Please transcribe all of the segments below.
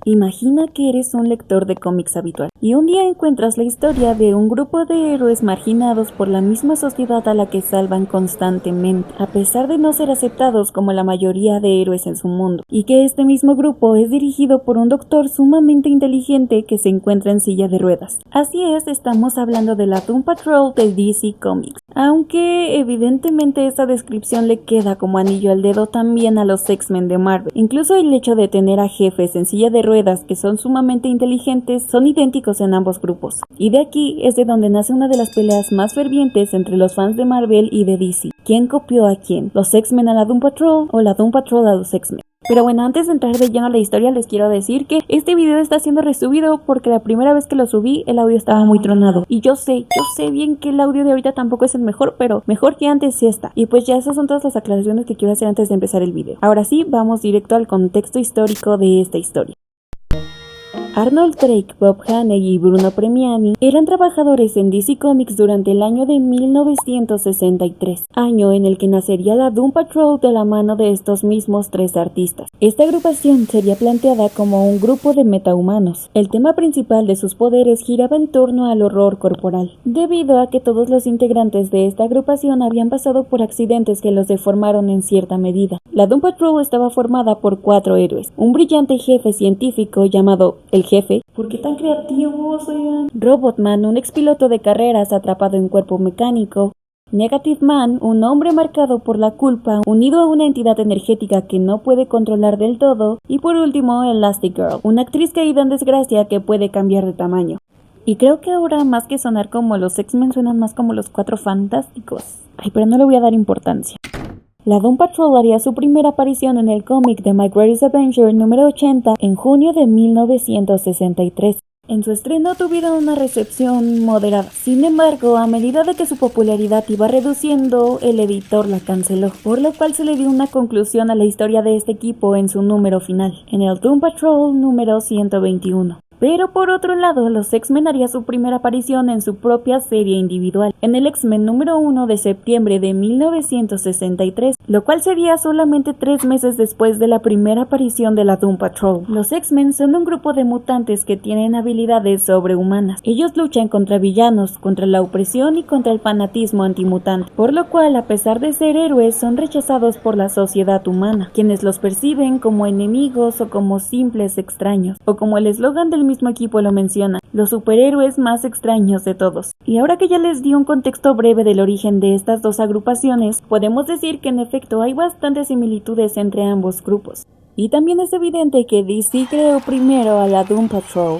Imagina que eres un lector de cómics habitual y un día encuentras la historia de un grupo de héroes marginados por la misma sociedad a la que salvan constantemente, a pesar de no ser aceptados como la mayoría de héroes en su mundo, y que este mismo grupo es dirigido por un doctor sumamente inteligente que se encuentra en silla de ruedas. Así es, estamos hablando de la Doom Patrol de DC Comics. Aunque evidentemente esta descripción le queda como anillo al dedo también a los X-Men de Marvel. Incluso el hecho de tener a jefes en silla de ruedas que son sumamente inteligentes son idénticos en ambos grupos. Y de aquí es de donde nace una de las peleas más fervientes entre los fans de Marvel y de DC. ¿Quién copió a quién? ¿Los X-Men a la Doom Patrol o la Doom Patrol a los X-Men? Pero bueno, antes de entrar de lleno a la historia les quiero decir que este video está siendo resubido porque la primera vez que lo subí el audio estaba muy tronado. Y yo sé bien que el audio de ahorita tampoco es el mejor, pero mejor que antes sí está. Y pues ya esas son todas las aclaraciones que quiero hacer antes de empezar el video. Ahora sí, vamos directo al contexto histórico de esta historia. Arnold Drake, Bob Haney y Bruno Premiani eran trabajadores en DC Comics durante el año de 1963, año en el que nacería la Doom Patrol de la mano de estos mismos tres artistas. Esta agrupación sería planteada como un grupo de metahumanos. El tema principal de sus poderes giraba en torno al horror corporal, debido a que todos los integrantes de esta agrupación habían pasado por accidentes que los deformaron en cierta medida. La Doom Patrol estaba formada por 4 héroes, un brillante jefe científico llamado el Jefe, ¿por qué tan creativos, oigan? Robotman, un expiloto de carreras atrapado en cuerpo mecánico. Negative Man, un hombre marcado por la culpa, unido a una entidad energética que no puede controlar del todo. Y por último, Elastigirl, una actriz caída en desgracia que puede cambiar de tamaño. Y creo que ahora, más que sonar como los X-Men, suenan más como los 4 Fantásticos. Ay, pero no le voy a dar importancia. La Doom Patrol haría su primera aparición en el cómic de My Greatest Avenger número 80 en junio de 1963. En su estreno tuvieron una recepción moderada. Sin embargo, a medida de que su popularidad iba reduciendo, el editor la canceló, por lo cual se le dio una conclusión a la historia de este equipo en su número final, en el Doom Patrol número 121. Pero por otro lado, los X-Men haría su primera aparición en su propia serie individual, en el X-Men número 1 de septiembre de 1963, lo cual sería solamente 3 meses después de la primera aparición de la Doom Patrol. Los X-Men son un grupo de mutantes que tienen habilidades sobrehumanas. Ellos luchan contra villanos, contra la opresión y contra el fanatismo antimutante, por lo cual, a pesar de ser héroes, son rechazados por la sociedad humana, quienes los perciben como enemigos o como simples extraños, o como el eslogan del mismo equipo lo menciona, los superhéroes más extraños de todos. Y ahora que ya les di un contexto breve del origen de estas dos agrupaciones, podemos decir que en efecto hay bastantes similitudes entre ambos grupos. Y también es evidente que DC creó primero a la Doom Patrol,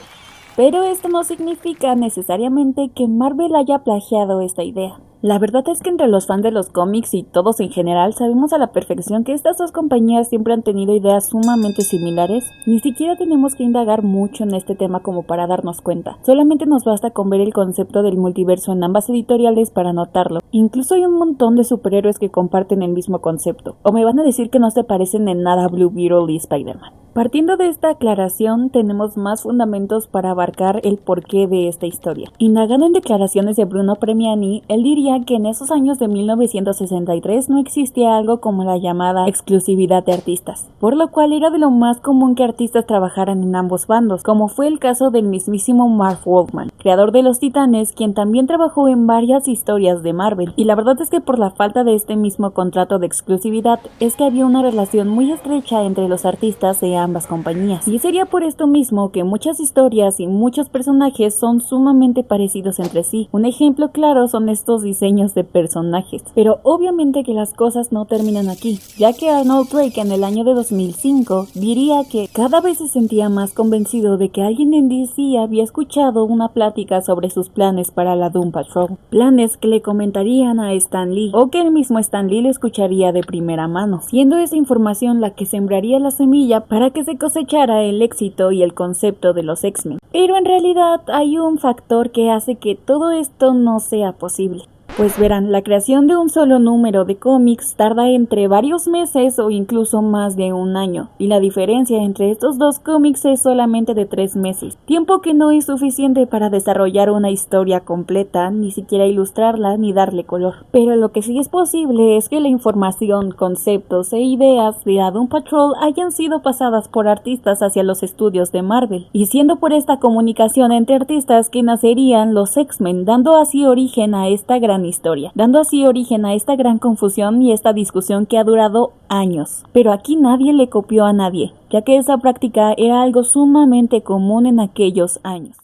pero esto no significa necesariamente que Marvel haya plagiado esta idea. La verdad es que entre los fans de los cómics y todos en general sabemos a la perfección que estas dos compañías siempre han tenido ideas sumamente similares. Ni siquiera tenemos que indagar mucho en este tema como para darnos cuenta. Solamente nos basta con ver el concepto del multiverso en ambas editoriales para notarlo. Incluso hay un montón de superhéroes que comparten el mismo concepto. O me van a decir que no se parecen en nada a Blue Beetle y Spider-Man. Partiendo de esta aclaración, tenemos más fundamentos para abarcar el porqué de esta historia. Indagando en declaraciones de Bruno Premiani, él diría que en esos años de 1963 no existía algo como la llamada exclusividad de artistas, por lo cual era de lo más común que artistas trabajaran en ambos bandos, como fue el caso del mismísimo Marv Wolfman, creador de Los Titanes, quien también trabajó en varias historias de Marvel. Y la verdad es que por la falta de este mismo contrato de exclusividad, es que había una relación muy estrecha entre los artistas de ambas compañías. Y sería por esto mismo que muchas historias y muchos personajes son sumamente parecidos entre sí. Un ejemplo claro son estos diseños de personajes. Pero obviamente que las cosas no terminan aquí, ya que Arnold Drake en el año de 2005 diría que cada vez se sentía más convencido de que alguien en DC había escuchado una plática sobre sus planes para la Doom Patrol. Planes que le comentarían a Stan Lee, o que el mismo Stan Lee le escucharía de primera mano, siendo esa información la que sembraría la semilla para que se cosechara el éxito y el concepto de los X-Men. Pero en realidad hay un factor que hace que todo esto no sea posible. Pues verán, la creación de un solo número de cómics tarda entre varios meses o incluso más de un año, y la diferencia entre estos dos cómics es solamente de 3 meses, tiempo que no es suficiente para desarrollar una historia completa, ni siquiera ilustrarla ni darle color. Pero lo que sí es posible es que la información, conceptos e ideas de A Doom Patrol hayan sido pasadas por artistas hacia los estudios de Marvel, y siendo por esta comunicación entre artistas que nacerían los X-Men, dando así origen a esta gran historia, dando así origen a esta gran confusión y esta discusión que ha durado años. Pero aquí nadie le copió a nadie, ya que esa práctica era algo sumamente común en aquellos años.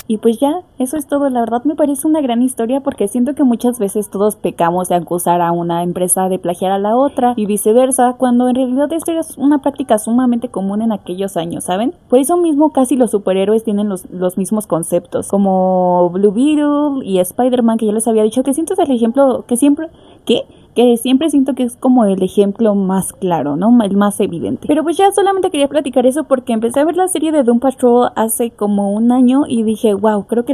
Y pues ya, eso es todo. La verdad me parece una gran historia porque siento que muchas veces todos pecamos de acusar a una empresa de plagiar a la otra y viceversa, cuando en realidad esto es una práctica sumamente común en aquellos años, ¿saben? Por eso mismo casi los superhéroes tienen los mismos conceptos, como Blue Beetle y Spider-Man, que ya les había dicho que siento es el ejemplo que siempre siento que es como el ejemplo más claro, ¿no? El más evidente. Pero pues ya solamente quería platicar eso porque empecé a ver la serie de Doom Patrol hace como un año y dije, wow, creo que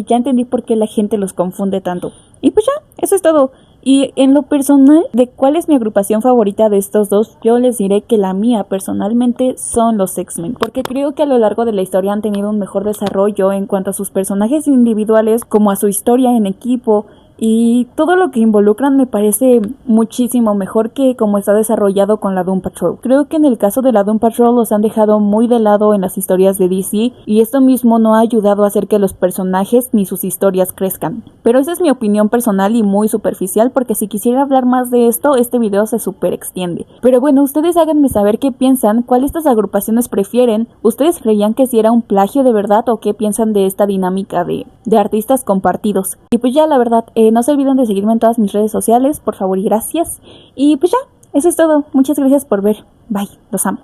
ya entendí por qué la gente los confunde tanto. Y pues ya, eso es todo. Y en lo personal, de cuál es mi agrupación favorita de estos dos, yo les diré que la mía personalmente son los X-Men, porque creo que a lo largo de la historia han tenido un mejor desarrollo en cuanto a sus personajes individuales, como a su historia en equipo, y todo lo que involucran me parece muchísimo mejor que como está desarrollado con la Doom Patrol. Creo que en el caso de la Doom Patrol los han dejado muy de lado en las historias de DC y esto mismo no ha ayudado a hacer que los personajes ni sus historias crezcan. Pero esa es mi opinión personal y muy superficial porque si quisiera hablar más de esto, este video se super extiende. Pero bueno, ustedes háganme saber qué piensan, cuál de estas agrupaciones prefieren. ¿Ustedes creían que si era un plagio de verdad o qué piensan de esta dinámica de artistas compartidos? Y pues ya la verdad, no se olviden de seguirme en todas mis redes sociales, por favor y gracias. Y pues ya, eso es todo. Muchas gracias por ver. Bye, los amo.